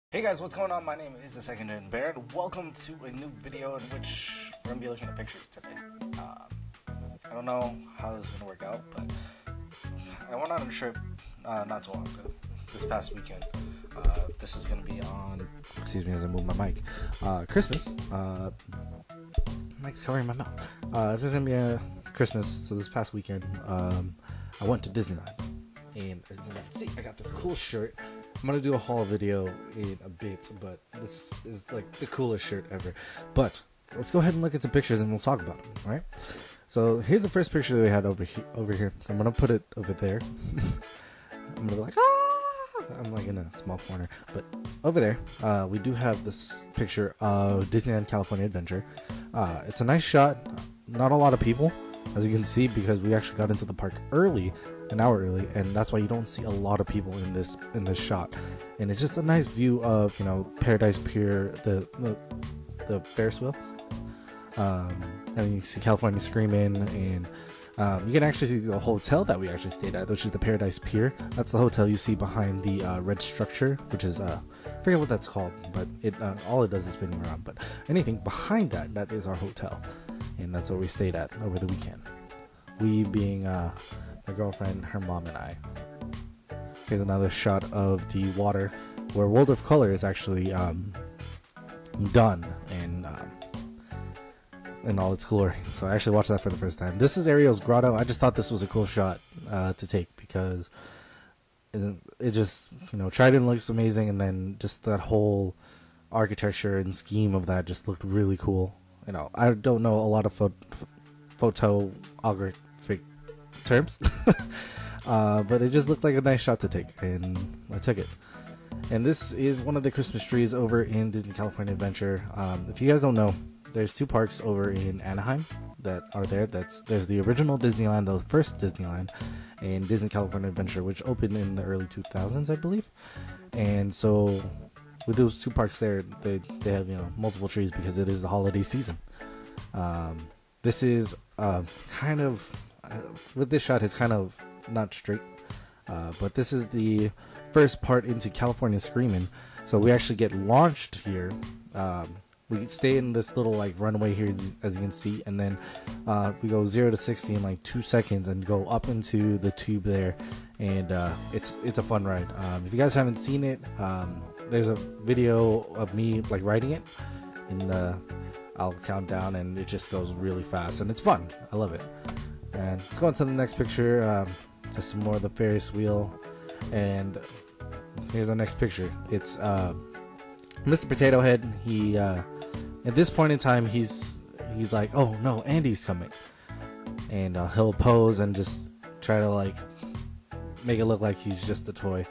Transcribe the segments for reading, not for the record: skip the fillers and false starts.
Hey guys, what's going on? My name is The2ndgenbear, and welcome to a new video in which we're going to be looking at pictures today. I don't know how this is going to work out, but I went on a trip not too long ago, this past weekend. This is going to be on, excuse me as I move my mic, Christmas. Mic's covering my mouth. This is going to be a Christmas, so this past weekend, I went to Disneyland. And as you can see, I got this cool shirt. I'm going to do a haul video in a bit, but this is like the coolest shirt ever. But let's go ahead and look at some pictures and we'll talk about them, alright? So here's the first picture that we had over here. So I'm going to put it over there. I'm going to be like, ah! I'm like in a small corner. But over there, we do have this picture of Disneyland California Adventure. It's a nice shot. Not a lot of people, as you can see, because we actually got into the park early, an hour early, and that's why you don't see a lot of people in this shot. And it's just a nice view of, you know, Paradise Pier, the Ferris wheel, and you see California Screaming, and you can actually see the hotel that we actually stayed at, which is the Paradise Pier. That's the hotel you see behind the red structure, which is I forget what that's called, but it all it does is spin around. But anything behind that is our hotel, and that's where we stayed at over the weekend. We being my girlfriend, her mom, and I. Here's another shot of the water where World of Color is actually done in all its glory. So I actually watched that for the first time. This is Ariel's grotto. I just thought this was a cool shot to take because it just, you know, Trident looks amazing, and then just that whole architecture and scheme of that just looked really cool. You know, I don't know a lot of photographic terms, but it just looked like a nice shot to take, and I took it. And this is one of the Christmas trees over in Disney California Adventure. If you guys don't know, there's two parks over in Anaheim that are there. There's the original Disneyland, the first Disneyland, and Disney California Adventure, which opened in the early 2000s, I believe. And so with those two parks there, they have, you know, multiple trees because it is the holiday season. This is kind of with this shot, it's kind of not straight, but this is the first part into California Screaming. So we actually get launched here. We stay in this little like runway here, as you can see, and then we go 0 to 60 in like 2 seconds and go up into the tube there, and it's a fun ride. If you guys haven't seen it, there's a video of me like riding it, and I'll count down, and it just goes really fast, and it's fun. I love it. And let's go on to the next picture. Just some more of the Ferris wheel, and here's our next picture. It's Mr. Potato Head. He at this point in time, he's like, oh no, Andy's coming, and he'll pose and just try to like make it look like he's just a toy.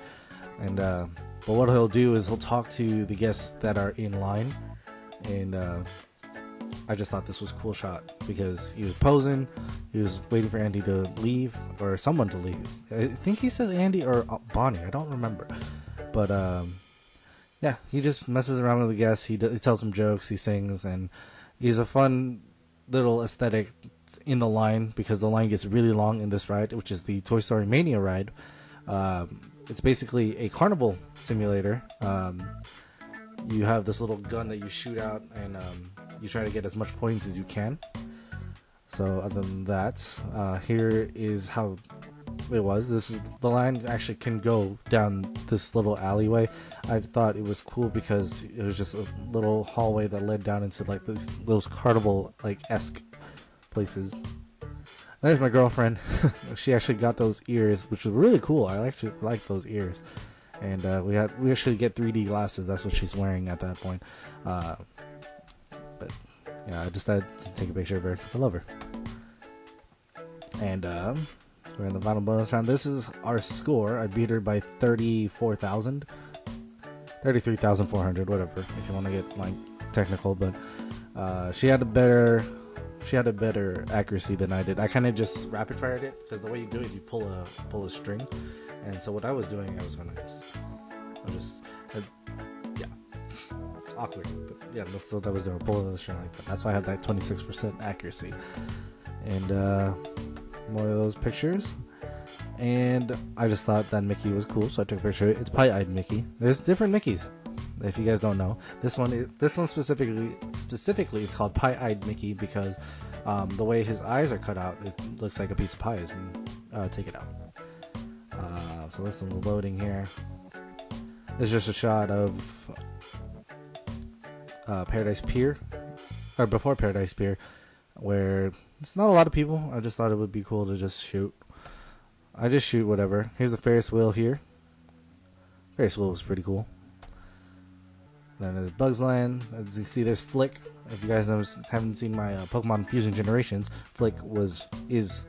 And but what he'll do is he'll talk to the guests that are in line, and I just thought this was a cool shot because he was posing, he was waiting for Andy to leave, or someone to leave. I think he says Andy or Bonnie, I don't remember. But yeah, he just messes around with the guests, he tells some jokes, he sings, and he's a fun little aesthetic in the line, because the line gets really long in this ride, which is the Story Mania ride. It's basically a carnival simulator. You have this little gun that you shoot out, and you try to get as much points as you can. So other than that, here is how it was. This is the line actually can go down this little alleyway. I thought it was cool because it was just a little hallway that led down into like those carnival like esque places. There's my girlfriend. She actually got those ears, which was really cool. I actually like those ears. And we actually get 3D glasses. That's what she's wearing at that point. But yeah, I just had to take a picture of her because I love her. And we're in the final bonus round. This is our score. I beat her by 34,000, 33,400, whatever. If you want to get like technical, but she had a better accuracy than I did. I kind of just rapid fired it because the way you do it, you pull a string. And so what I was doing, I was gonna yeah, it's awkward, but yeah, that's what I was doing, pulling the string like that. That's why I have that 26% accuracy. And more of those pictures. And I just thought that Mickey was cool, so I took a picture of it. It's pie-eyed Mickey. There's different Mickeys. If you guys don't know, this one specifically is called Pie-Eyed Mickey because the way his eyes are cut out, it looks like a piece of pie as we take it out. So this one's loading here. It's just a shot of Paradise Pier, or before Paradise Pier, where it's not a lot of people. I just thought it would be cool to just shoot. I just shoot whatever. Here's the Ferris wheel here. Ferris wheel was pretty cool. Then there's Bugs Land. As you can see, there's Flick. If you guys haven't seen my Pokemon Fusion Generations, Flick is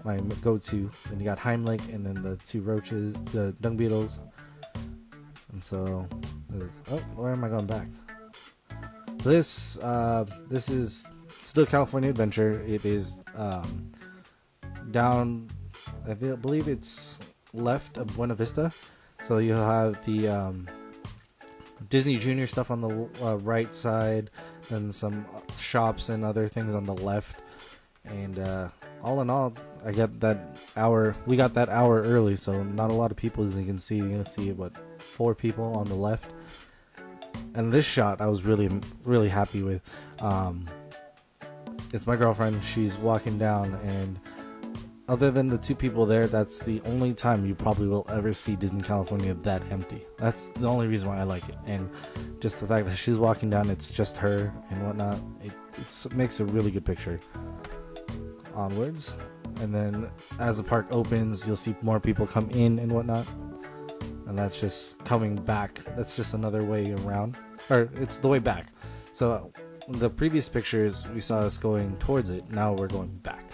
my go-to. Then you got Heimlich, and then the two roaches, the dung beetles. And so, oh, where am I going back? So this is still California Adventure. It is down, I believe it's left of Buena Vista. So you'll have the Disney Junior stuff on the right side, and some shops and other things on the left. And all in all, I got that hour. We got that hour early, so not a lot of people, as you can see. You're gonna see what, 4 people on the left. And this shot, I was really happy with. It's my girlfriend. She's walking down, and other than the 2 people there, that's the only time you probably will ever see Disney California that empty. That's the only reason why I like it. And just the fact that she's walking down, it's just her and whatnot, it makes a really good picture. Onwards, and then as the park opens, you'll see more people come in and whatnot, and that's just coming back. That's just another way around, or it's the way back. So the previous pictures we saw us going towards it, now we're going back.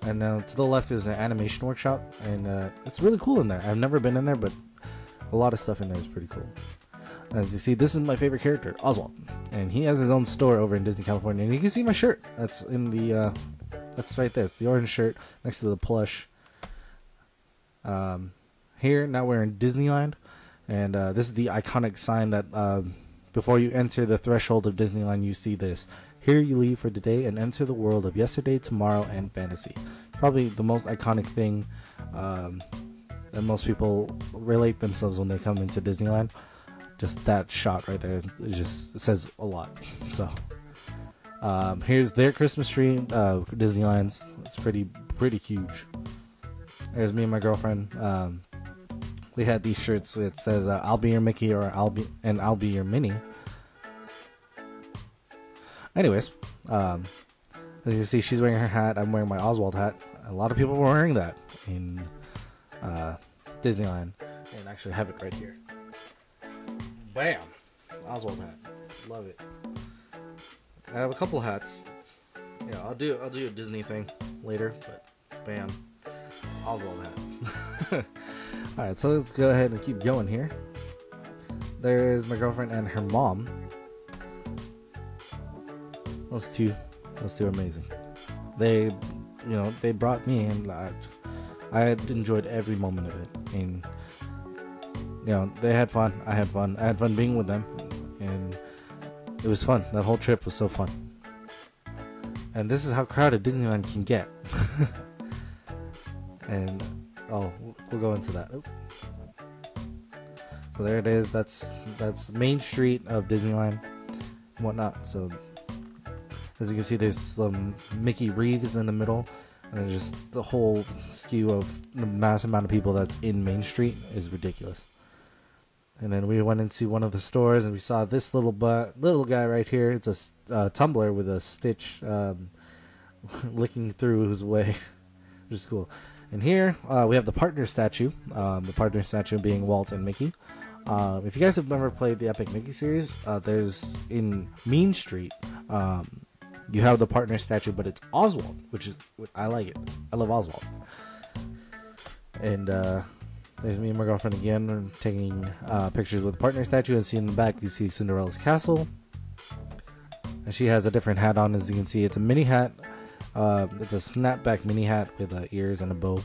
And now to the left is an animation workshop, and it's really cool in there. I've never been in there, but a lot of stuff in there is pretty cool. As you see, this is my favorite character, Oswald, and he has his own store over in Disney California. And you can see my shirt. That's in the that's right there. It's the orange shirt next to the plush. Here now we're in Disneyland, and this is the iconic sign that before you enter the threshold of Disneyland, you see this. Here you leave for today and enter the world of yesterday, tomorrow, and fantasy. It's probably the most iconic thing that most people relate themselves when they come into Disneyland. Just that shot right there, it says a lot. So here's their Christmas tree, Disneyland's. It's pretty huge. There's me and my girlfriend. We had these shirts. It says "I'll be your Mickey" or "I'll be your Minnie." Anyways, as you can see, she's wearing her hat. I'm wearing my Oswald hat. A lot of people were wearing that in Disneyland, and actually have it right here. Bam! Oswald hat. Love it. I have a couple hats. Yeah, I'll do a Disney thing later, but bam. Oswald hat. Alright, so let's go ahead and keep going here. There's my girlfriend and her mom. Those two are amazing. They brought me, and I had enjoyed every moment of it. And they had fun. I had fun. I had fun being with them, and it was fun. That whole trip was so fun. And this is how crowded Disneyland can get. And we'll go into that. Oop. So there it is. That's Main Street of Disneyland and whatnot. So as you can see, there's some Mickey wreaths in the middle, and then just the whole skew of the massive amount of people that's in Main Street is ridiculous. And then we went into one of the stores, and we saw this little guy right here. It's a tumbler with a Stitch licking through his way, which is cool. And here we have the partner statue. The partner statue being Walt and Mickey. If you guys have never played the Epic Mickey series, there's in Main Street. You have the partner statue, but it's Oswald, I like it. I love Oswald. And there's me and my girlfriend again. We're taking pictures with the partner statue, and see in the back you see Cinderella's castle. And she has a different hat on, as you can see. It's a mini hat. It's a snapback mini hat with ears and a bow.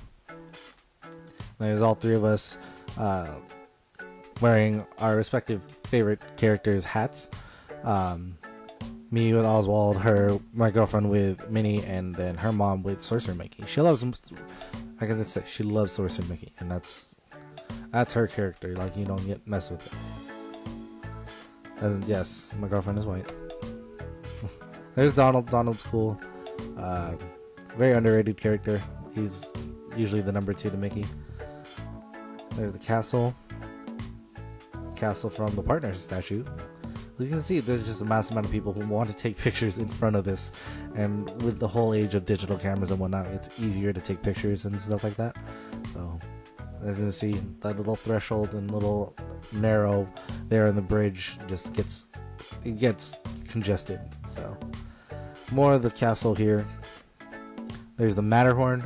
There's all 3 of us wearing our respective favorite characters' hats. Me with Oswald, my girlfriend with Minnie, and then her mom with Sorcerer Mickey. She loves Sorcerer Mickey, and That's her character. Like, you don't get mess with it. And yes, my girlfriend is white. There's Donald. Donald's cool. Very underrated character. He's usually the number 2 to Mickey. There's the castle. Castle from the partners statue. You can see there's just a massive amount of people who want to take pictures in front of this, and with the whole age of digital cameras and whatnot, it's easier to take pictures and stuff like that. So as you can see, that little threshold and little narrow there in the bridge just gets congested. So more of the castle here. There's the Matterhorn.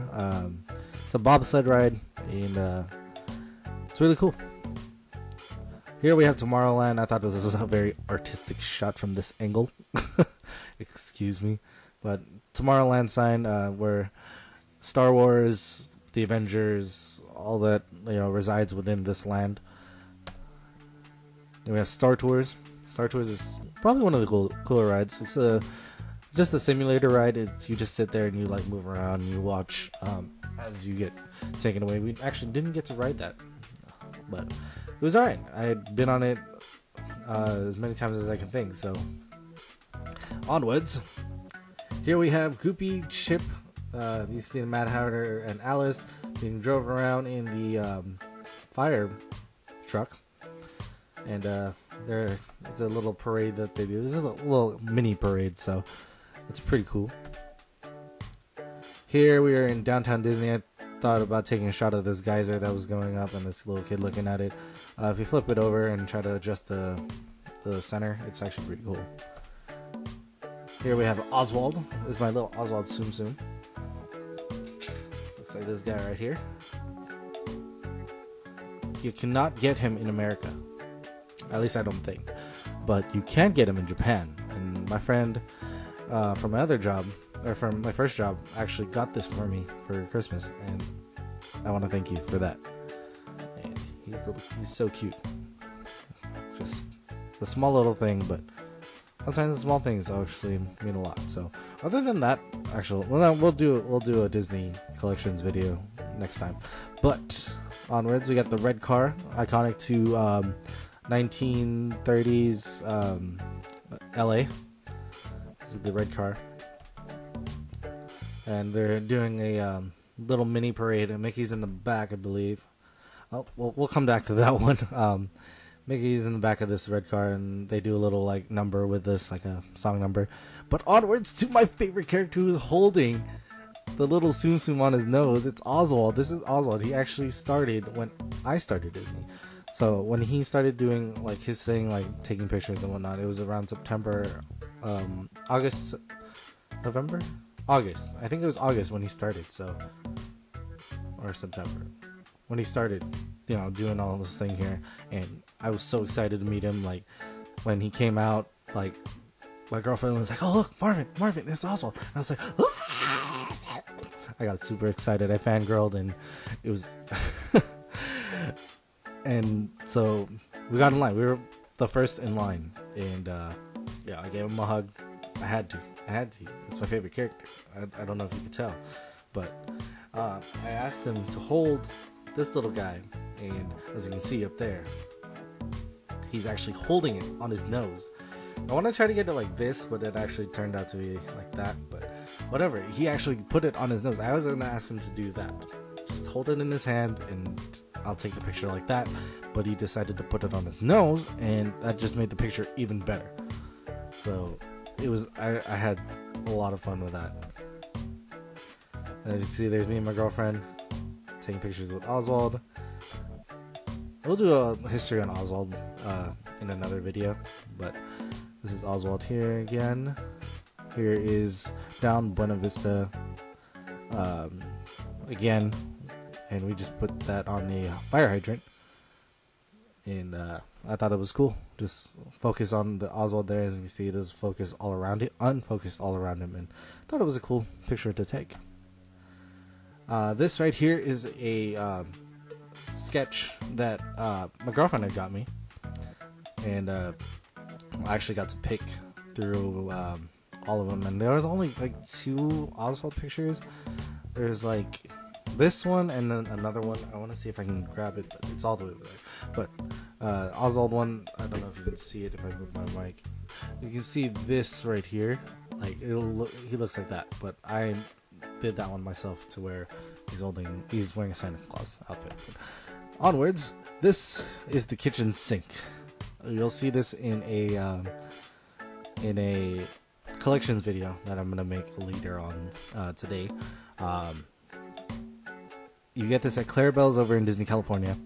It's a bobsled ride, and it's really cool. Here we have Tomorrowland. I thought this was a very artistic shot from this angle. Excuse me. But Tomorrowland sign, where Star Wars, the Avengers, all that, you know, resides within this land. Then we have Star Tours. Star Tours is probably one of the cooler rides. It's just a simulator ride. You just sit there and you like move around and you watch as you get taken away. We actually didn't get to ride that, but it was alright. I had been on it as many times as I can think. So onwards. Here we have Goopy, Chip. You see the Mad Hatter and Alice being drove around in the fire truck, and it's a little parade that they do. This is a little mini parade, so it's pretty cool. Here we are in downtown Disney. I thought about taking a shot of this geyser that was going up and this little kid looking at it. If you flip it over and try to adjust the center, it's actually pretty cool. Here we have Oswald. This is my little Oswald Tsum Tsum. Looks like this guy right here. You cannot get him in America. At least I don't think. But you can get him in Japan. And my friend from my other job, or from my first job, actually got this for me for Christmas, and I want to thank you for that. And he's so cute. Just a small little thing, but sometimes the small things actually mean a lot. So other than that, actually, we'll do a Disney collections video next time. But onwards, we got the red car, iconic to 1930s LA. This is the red car. And they're doing a little mini parade, and Mickey's in the back, I believe. Oh, we'll come back to that one. Mickey's in the back of this red car, and they do a little like number with this, like a song number. But onwards to my favorite character, who's holding the little Tsum Tsum on his nose. It's Oswald. This is Oswald. He actually started when I started Disney. So when he started doing like his thing, like taking pictures and whatnot, it was around September, August, November. August. I think it was August when he started, so, or September when he started, you know, doing all this thing here. And I was so excited to meet him. Like when he came out, like my girlfriend was like, "Oh look, Marvin, it's Oswald." And I was like, "Ah!" I got super excited. I fangirled, and it was and so we got in line. We were the first in line, and yeah, I gave him a hug. I had to. It's my favorite character. I don't know if you could tell, but I asked him to hold this little guy, and as you can see up there, he's actually holding it on his nose. I want to try to get it like this, but it actually turned out to be like that. But whatever, he actually put it on his nose. I was going to ask him to do that. Just hold it in his hand, and I'll take the picture like that. But he decided to put it on his nose, and that just made the picture even better. So it was, I had a lot of fun with that. As you can see, there's me and my girlfriend taking pictures with Oswald. We'll do a history on Oswald in another video, but this is Oswald here again. Here is down Buena Vista again, and we just put that on the fire hydrant, and I thought it was cool. Just focus on the Oswald there. As you can see, there's focus all around it, unfocused all around him, and I thought it was a cool picture to take. This right here is a sketch that my girlfriend had got me, and I actually got to pick through all of them, and there was only like 2 Oswald pictures. There's like this one and then another one. I want to see if I can grab it, but it's all the way over there. But Oswald one, I don't know if you can see it if I move my mic. You can see this right here. Like he looks like that, but I did that one myself to where he's wearing a Santa Claus outfit. Onwards, this is the kitchen sink. You'll see this in a collections video that I'm gonna make later on today. You get this at Clarabelle's over in Disney California.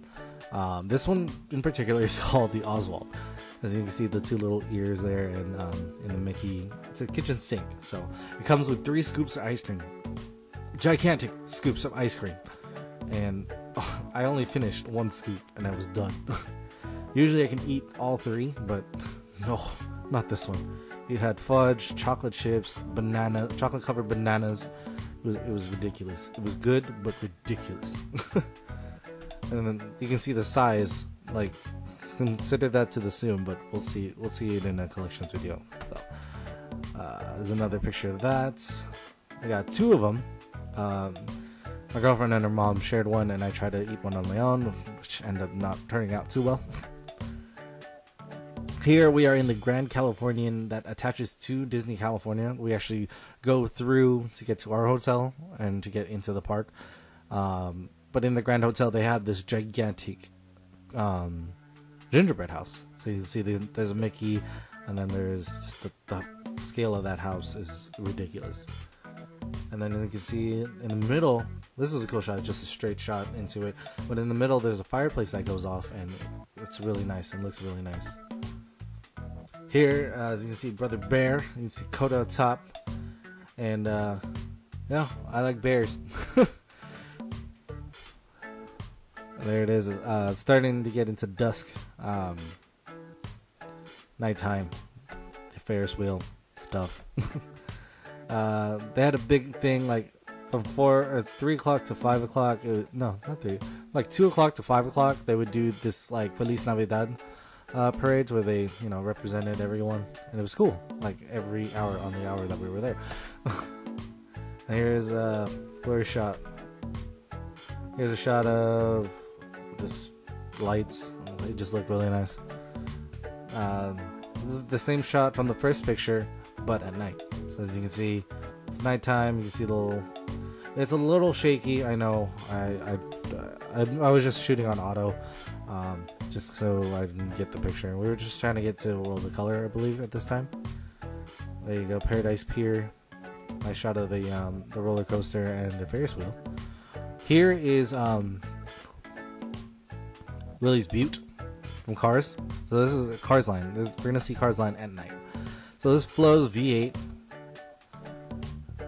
This one in particular is called the Oswald. As you can see, the two little ears there, and in the Mickey, it's a kitchen sink. So it comes with 3 scoops of ice cream, gigantic scoops of ice cream, and I only finished 1 scoop and I was done. Usually I can eat all 3, but no, not this one. It had fudge, chocolate chips, chocolate covered bananas. It was ridiculous. It was good, but ridiculous. And then you can see the size. Like, consider that to the zoom, but we'll see it in a collections video. So there's another picture of that. I got 2 of them. My girlfriend and her mom shared one, and I tried to eat one on my own, which ended up not turning out too well. Here we are in the Grand Californian that attaches to Disney California. We actually go through to get to our hotel and to get into the park. But in the Grand Hotel, they have this gigantic gingerbread house. So you can see there's a Mickey, and then there's just the scale of that house is ridiculous. And then you can see in the middle, this is a cool shot, just a straight shot into it. But in the middle, there's a fireplace that goes off, and it's really nice and looks really nice. Here, as you can see, Brother Bear. You can see Coda up top, and yeah, I like bears. There it is. It's starting to get into dusk. Nighttime. The Ferris wheel stuff. They had a big thing like from 3 o'clock to 5 o'clock. No, not 3. Like 2 o'clock to 5 o'clock. They would do this like Feliz Navidad parades where they, represented everyone, and it was cool. Like every hour on the hour that we were there. Here's a blurry shot. Here's a shot of just lights. It just looked really nice. This is the same shot from the first picture, but at night. So as you can see, it's nighttime. You can see it's a little shaky. I know. I was just shooting on auto, just so I didn't get the picture. We were just trying to get to World of Color, I believe, at this time. There you go, Paradise Pier. Nice shot of the roller coaster and the Ferris wheel. Here is Willie's Butte from Cars. So this is a Cars line. We're gonna see Cars line at night. So this flows V8.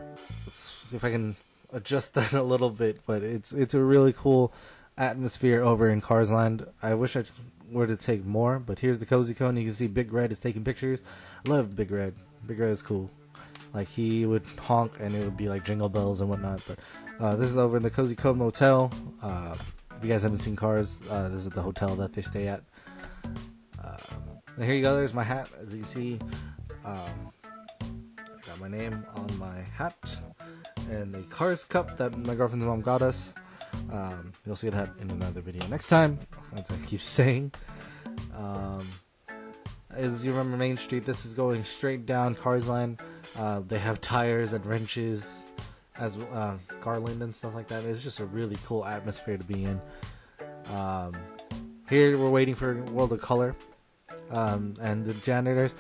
Let's see if I can adjust that a little bit, but it's a really cool atmosphere over in Cars Land. I wish I were to take more, but here's the Cozy Cone. You can see Big Red is taking pictures. I love Big Red. Big Red is cool. Like, he would honk and it would be like jingle bells and whatnot. But this is over in the Cozy Cone Motel. If you guys haven't seen Cars, this is the hotel that they stay at. And here you go. There's my hat. As you can see, I got my name on my hat and the Cars cup that my girlfriend's mom got us. You'll see that in another video next time, as I keep saying. As you remember Main Street, this is going straight down Cars Line. They have tires and wrenches, as garland and stuff like that. It's just a really cool atmosphere to be in. Here we're waiting for World of Color, and the janitors.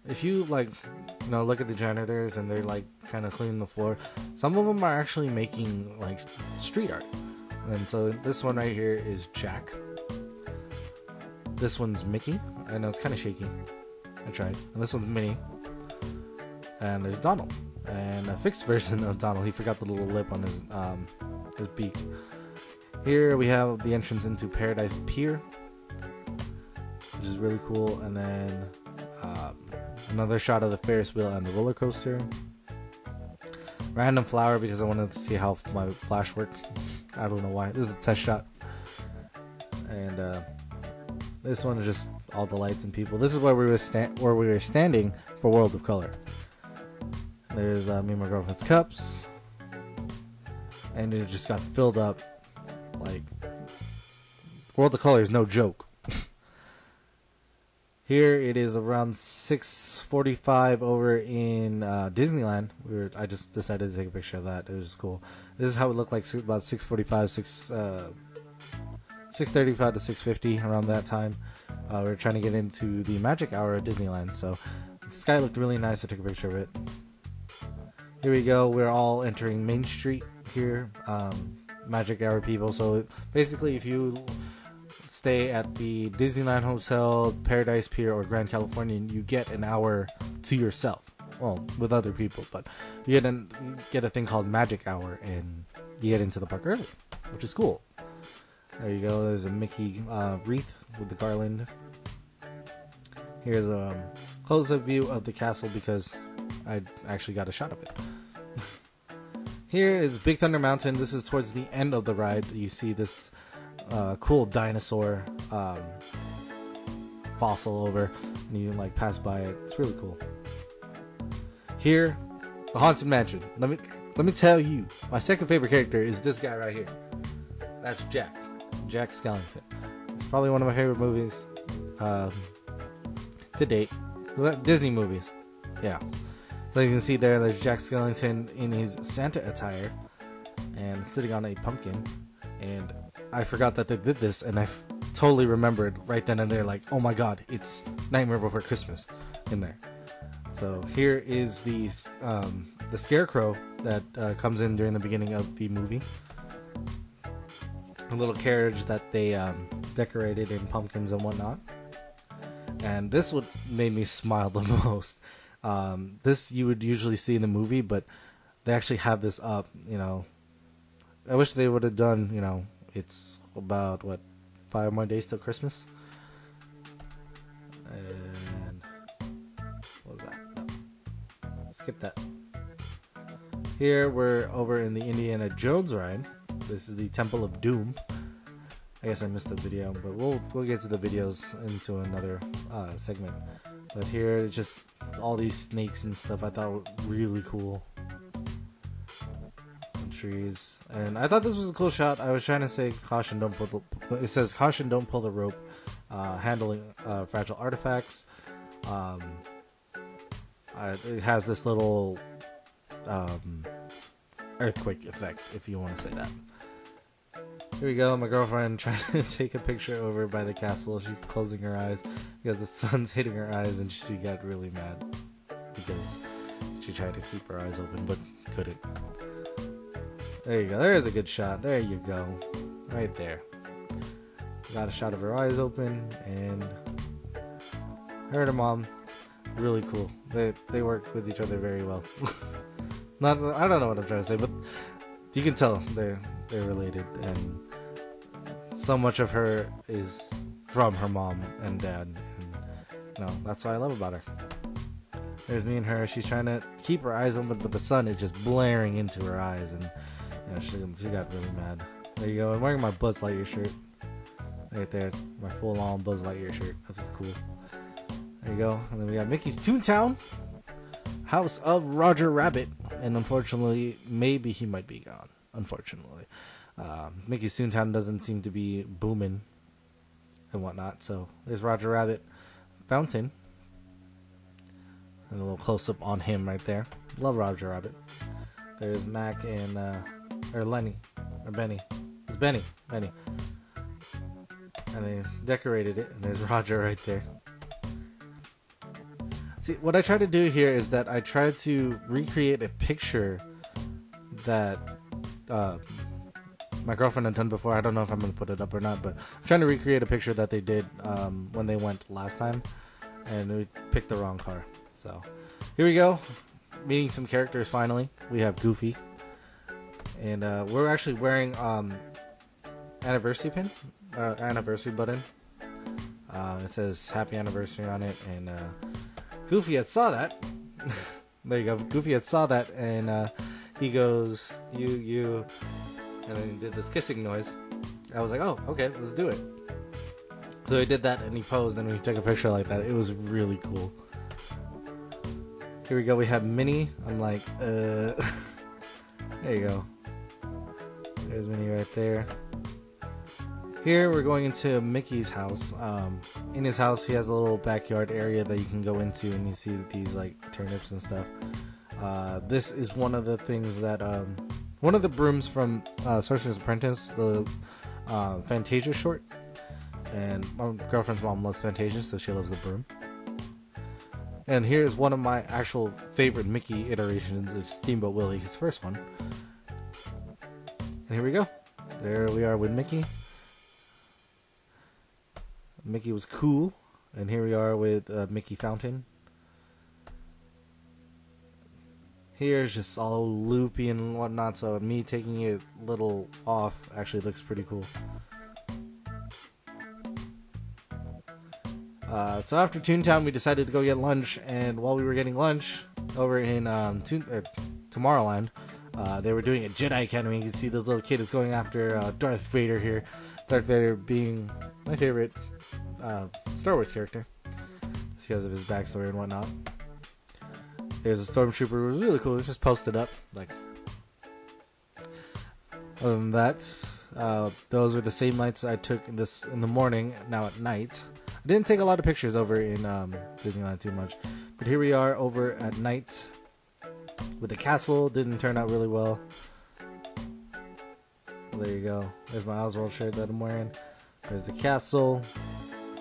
If you look at the janitors and they're like kind of cleaning the floor, some of them are actually making like street art. And so this one right here is Jack. This one's Mickey. I know it's kind of shaky. I tried. And this one's Minnie. And there's Donald. And a fixed version of Donald. He forgot the little lip on his beak. Here we have the entrance into Paradise Pier, which is really cool. And then another shot of the Ferris wheel and the roller coaster. Random flower because I wanted to see how my flash worked. I don't know why. This is a test shot. And this one is just all the lights and people. This is where we were standing for World of Color. There's me and my girlfriend's cups. and it just got filled up. Like, World of Color is no joke. Here it is around 6:45 over in Disneyland. I just decided to take a picture of that. It was cool. This is how it looked like about 6:45, 6:35 to 6:50 around that time. We were trying to get into the magic hour at Disneyland, so the sky looked really nice. I took a picture of it. Here we go. We're all entering Main Street here. Magic hour people. So basically, if you stay at the Disneyland Hotel, Paradise Pier, or Grand Californian, you get an hour to yourself. Well, with other people, but you get a thing called Magic Hour, and you get into the park early, which is cool. There you go. There's a Mickey wreath with the garland. Here's a close-up view of the castle because I actually got a shot of it. Here is Big Thunder Mountain. This is towards the end of the ride. You see this cool dinosaur fossil over, and you like pass by it. It's really cool. Here, the Haunted Mansion. Let me tell you, my second favorite character is this guy right here. That's Jack Skellington. It's probably one of my favorite movies to date. Disney movies. Yeah. So you can see there's Jack Skellington in his Santa attire and sitting on a pumpkin. And I forgot that they did this, and I totally remembered right then and there, like, oh my god, it's Nightmare Before Christmas in there. So here is the scarecrow that comes in during the beginning of the movie. A little carriage that they decorated in pumpkins and whatnot. And this what made me smile the most. This you would usually see in the movie, but they actually have this up, you know. I wish they would have done, you know, it's about, what, 5 more days till Christmas? And what was that? No. Skip that. Here we're over in the Indiana Jones ride. This is the Temple of Doom. I guess I missed the video, but we'll get to the videos into another segment. But here, just all these snakes and stuff I thought were really cool. And trees. And I thought this was a cool shot. I was trying to say caution, don't pull the... It says caution, don't pull the rope. Handling fragile artifacts. It has this little earthquake effect, if you want to say that. Here we go, my girlfriend trying to take a picture over by the castle. She's closing her eyes because the sun's hitting her eyes, and she got really mad because she tried to keep her eyes open but couldn't. There you go, there's a good shot. There you go, right there. Got a shot of her eyes open, and her and her mom, really cool. They work with each other very well. I don't know what I'm trying to say, but you can tell they're related, and so much of her is from her mom and dad, and you know, that's what I love about her. There's me and her. She's trying to keep her eyes open, but the sun is just blaring into her eyes, and you know, she got really mad. There you go. I'm wearing my Buzz Lightyear shirt right there, my full-on Buzz Lightyear shirt. That's just cool. There you go. And then we got Mickey's Toontown, House of Roger Rabbit, and unfortunately, maybe he might be gone. Unfortunately, Mickey's Toontown doesn't seem to be booming and whatnot. So there's Roger Rabbit fountain, and a little close up on him right there. Love Roger Rabbit. There's Mac and or Lenny or Benny. It's Benny. And they decorated it, and there's Roger right there. See, what I try to do here is that I try to recreate a picture that my girlfriend had done before. I don't know if I'm going to put it up or not, but I'm trying to recreate a picture that they did when they went last time, and we picked the wrong car. So here we go, meeting some characters finally. We have Goofy, and we're actually wearing anniversary pin, anniversary button. It says happy anniversary on it, and Goofy had saw that. There you go. Goofy had saw that, and he goes, you, and then he did this kissing noise. I was like, oh, okay, let's do it. So he did that, and he posed, and we took a picture like that. It was really cool. Here we go. We have Minnie. I'm like, there you go. There's Minnie right there. Here we're going into Mickey's house. In his house, he has a little backyard area that you can go into, and you see these like turnips and stuff. This is one of the things that one of the brooms from Sorcerer's Apprentice, the Fantasia short. And my girlfriend's mom loves Fantasia, so she loves the broom. And here's one of my actual favorite Mickey iterations. It's Steamboat Willie, his first one. And here we go. There we are with Mickey. Mickey was cool, and here we are with Mickey Fountain. Here's just all loopy and whatnot, so me taking it a little off actually looks pretty cool. So after Toontown, we decided to go get lunch, and while we were getting lunch over in Tomorrowland, they were doing a Jedi Academy. You can see those little kids going after Darth Vader here. Darth Vader being my favorite Star Wars character, just because of his backstory and whatnot. There's a stormtrooper. It was really cool. It was just posted up. Like, other than that, those were the same lights I took in the morning. Now at night, I didn't take a lot of pictures over in Disneyland too much, but here we are over at night with the castle. Didn't turn out really well. There you go. There's my Oswald shirt that I'm wearing. There's the castle,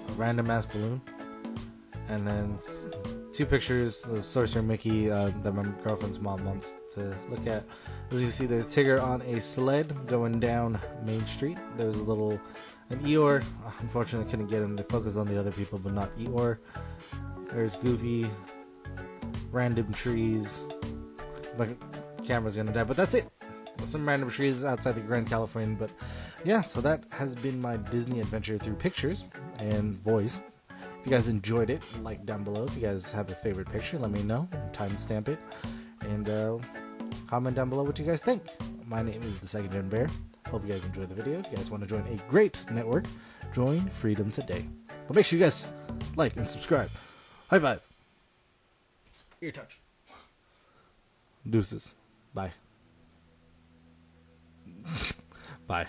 a random ass balloon, and then two pictures of Sorcerer Mickey that my girlfriend's mom wants to look at. As you see, there's Tigger on a sled going down Main Street. There's an Eeyore. Unfortunately, couldn't get him to focus on the other people, but not Eeyore. There's Goofy. Random trees. My camera's gonna die, but that's it. Some random trees outside the Grand Californian. But yeah, so that has been my Disney adventure through pictures and voice. If you guys enjoyed it, like down below. If you guys have a favorite picture, let me know. Timestamp it. And comment down below what you guys think. My name is The2ndgenbear. Hope you guys enjoyed the video. If you guys want to join a great network, join Freedom today. But make sure you guys like and subscribe. High five. Ear touch. Deuces. Bye. Bye.